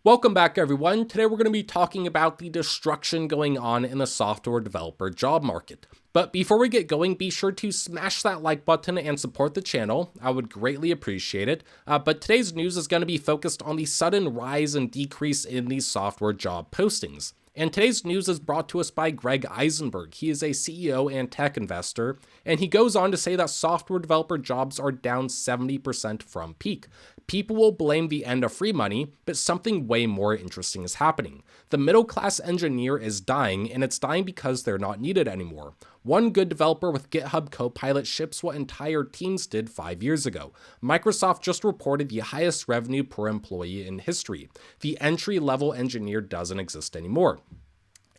Welcome back, everyone. Today we're going to be talking about the destruction going on in the software developer job market. But before we get going, be sure to smash that like button and support the channel. I would greatly appreciate it. But today's news is going to be focused on the sudden rise and decrease in these software job postings. And today's news is brought to us by Greg Eisenberg. He is a CEO and tech investor, and he goes on to say that software developer jobs are down 70% from peak. People will blame the end of free money, but something way more interesting is happening. The middle-class engineer is dying, and it's dying because they're not needed anymore. One good developer with GitHub Copilot ships what entire teams did 5 years ago. Microsoft just reported the highest revenue per employee in history. The entry-level engineer doesn't exist anymore.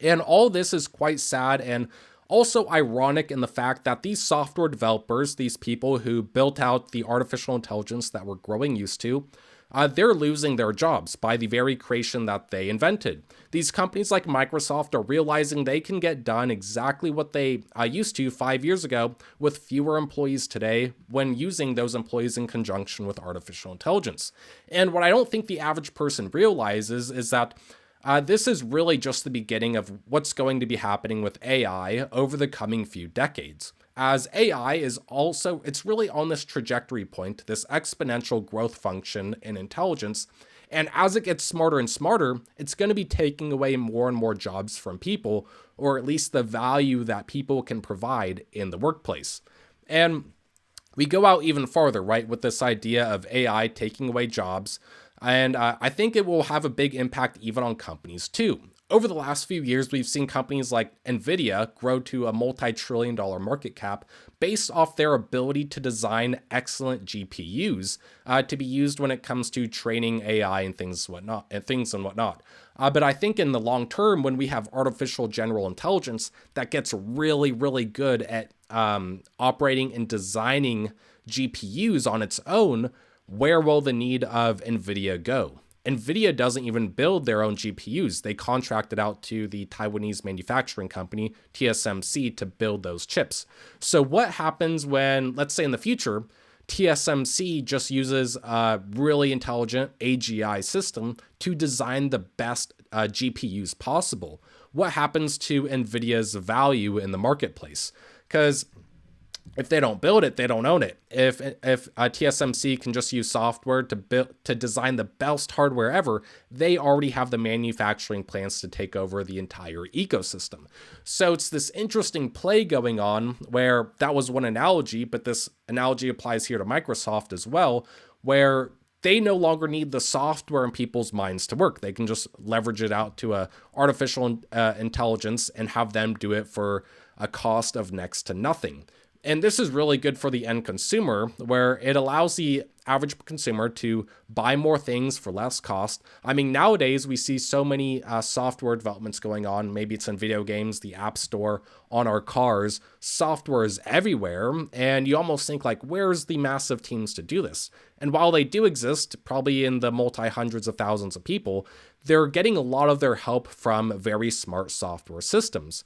And all this is quite sad and also ironic in the fact that these software developers, these people who built out the artificial intelligence that we're growing used to, they're losing their jobs by the very creation that they invented. These companies like Microsoft are realizing they can get done exactly what they used to 5 years ago with fewer employees today when using those employees in conjunction with artificial intelligence. And what I don't think the average person realizes is that this is really just the beginning of what's going to be happening with AI over the coming few decades. As AI is also, it's really on this trajectory point, this exponential growth function in intelligence. And as it gets smarter and smarter, it's going to be taking away more and more jobs from people, or at least the value that people can provide in the workplace. And we go out even farther, right, with this idea of AI taking away jobs. And I think it will have a big impact even on companies too. Over the last few years, we've seen companies like NVIDIA grow to a multi-trillion-dollar market cap based off their ability to design excellent GPUs to be used when it comes to training AI and things and whatnot. But I think in the long term, when we have artificial general intelligence that gets really, really good at operating and designing GPUs on its own, where will the need of NVIDIA go? NVIDIA doesn't even build their own GPUs. They contracted out to the Taiwanese manufacturing company, TSMC, to build those chips. So what happens when, let's say in the future, TSMC just uses a really intelligent AGI system to design the best GPUs possible? What happens to NVIDIA's value in the marketplace? Because if they don't build it, they don't own it. If TSMC can just use software to design the best hardware ever, they already have the manufacturing plants to take over the entire ecosystem. So it's this interesting play going on where that was one analogy, but this analogy applies here to Microsoft as well, where they no longer need the software in people's minds to work. They can just leverage it out to a artificial intelligence and have them do it for a cost of next to nothing. And this is really good for the end consumer, where it allows the average consumer to buy more things for less cost. I mean, nowadays we see so many software developments going on. Maybe it's in video games, the App Store, on our cars. Software is everywhere. And you almost think like, where's the massive teams to do this? And while they do exist, probably in the multi-hundreds of thousands of people, they're getting a lot of their help from very smart software systems.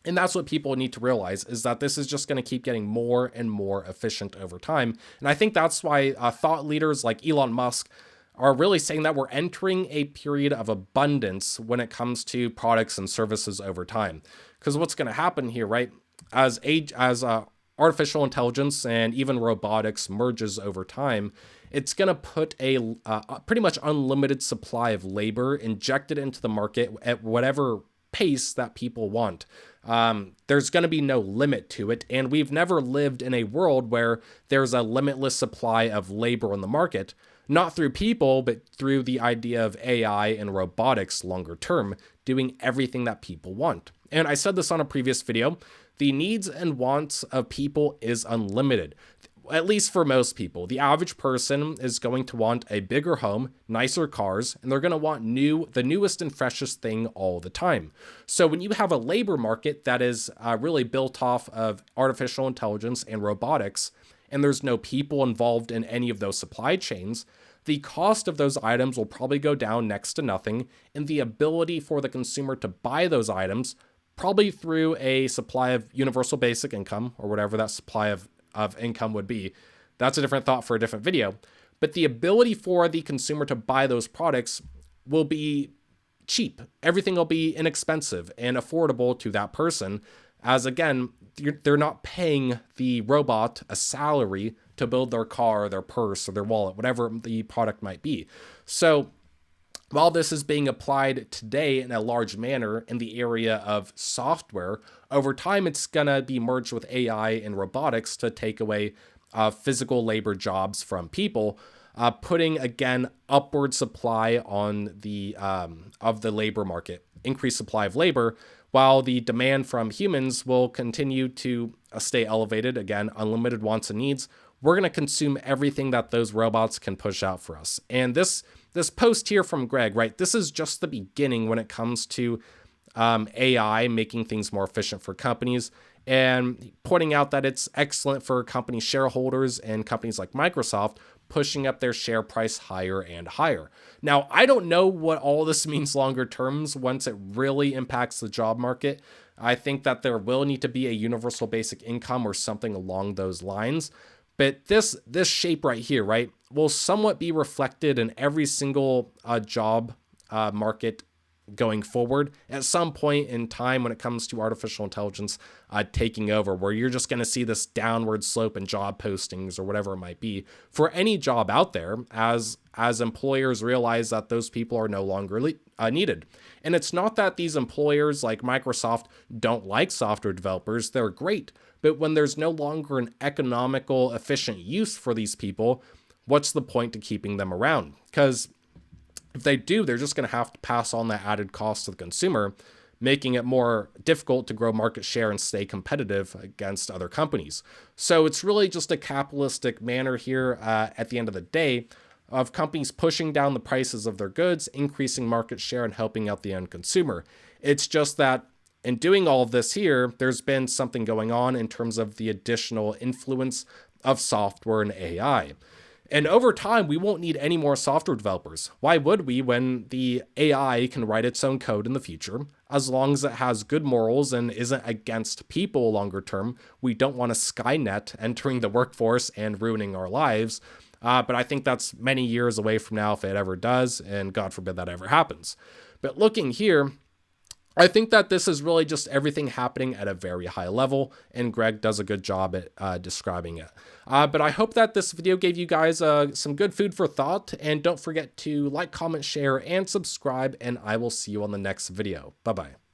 And that's what people need to realize, is that this is just going to keep getting more and more efficient over time. And I think that's why thought leaders like Elon Musk are really saying that we're entering a period of abundance when it comes to products and services over time. Because what's going to happen here, right, as artificial intelligence and even robotics merges over time, it's going to put a pretty much unlimited supply of labor injected into the market at whatever pace that people want. There's going to be no limit to it, and we've never lived in a world where there's a limitless supply of labor on the market, not through people, but through the idea of AI and robotics longer term, doing everything that people want. And I said this on a previous video, the needs and wants of people is unlimited. At least for most people. The average person is going to want a bigger home, nicer cars, and they're going to want the newest and freshest thing all the time. So when you have a labor market that is really built off of artificial intelligence and robotics, and there's no people involved in any of those supply chains, the cost of those items will probably go down next to nothing, and the ability for the consumer to buy those items, probably through a supply of universal basic income, or whatever that supply of income would be. That's a different thought for a different video. but the ability for the consumer to buy those products will be cheap. Everything will be inexpensive and affordable to that person, as again, they're not paying the robot a salary to build their car, or their purse, or their wallet, whatever the product might be. So while this is being applied today in a large manner in the area of software, over time it's going to be merged with AI and robotics to take away physical labor jobs from people, putting again upward supply on the of the labor market, increased supply of labor, while the demand from humans will continue to stay elevated. Again, unlimited wants and needs. We're going to consume everything that those robots can push out for us. And this post here from Greg, right? This is just the beginning when it comes to AI making things more efficient for companies, and pointing out that it's excellent for company shareholders and companies like Microsoft, pushing up their share price higher and higher. Now, I don't know what all this means longer terms once it really impacts the job market. I think that there will need to be a universal basic income or something along those lines. But this shape right here, right, will somewhat be reflected in every single job market going forward at some point in time when it comes to artificial intelligence taking over, where you're just going to see this downward slope in job postings or whatever it might be for any job out there, as employers realize that those people are no longer needed. And it's not that these employers like Microsoft don't like software developers. They're great. But when there's no longer an economical, efficient use for these people, what's the point to keeping them around? Because if they do, they're just going to have to pass on that added cost to the consumer, making it more difficult to grow market share and stay competitive against other companies. So it's really just a capitalistic manner here at the end of the day of companies pushing down the prices of their goods, increasing market share, and helping out the end consumer. It's just that in doing all of this here, there's been something going on in terms of the additional influence of software and AI. And over time, we won't need any more software developers. Why would we, when the AI can write its own code in the future? As long as it has good morals and isn't against people longer term, we don't want a Skynet entering the workforce and ruining our lives. But I think that's many years away from now if it ever does, and God forbid that ever happens. But looking here, I think that this is really just everything happening at a very high level, and Greg does a good job at describing it. But I hope that this video gave you guys some good food for thought, and don't forget to like, comment, share, and subscribe, and I will see you on the next video. Bye-bye.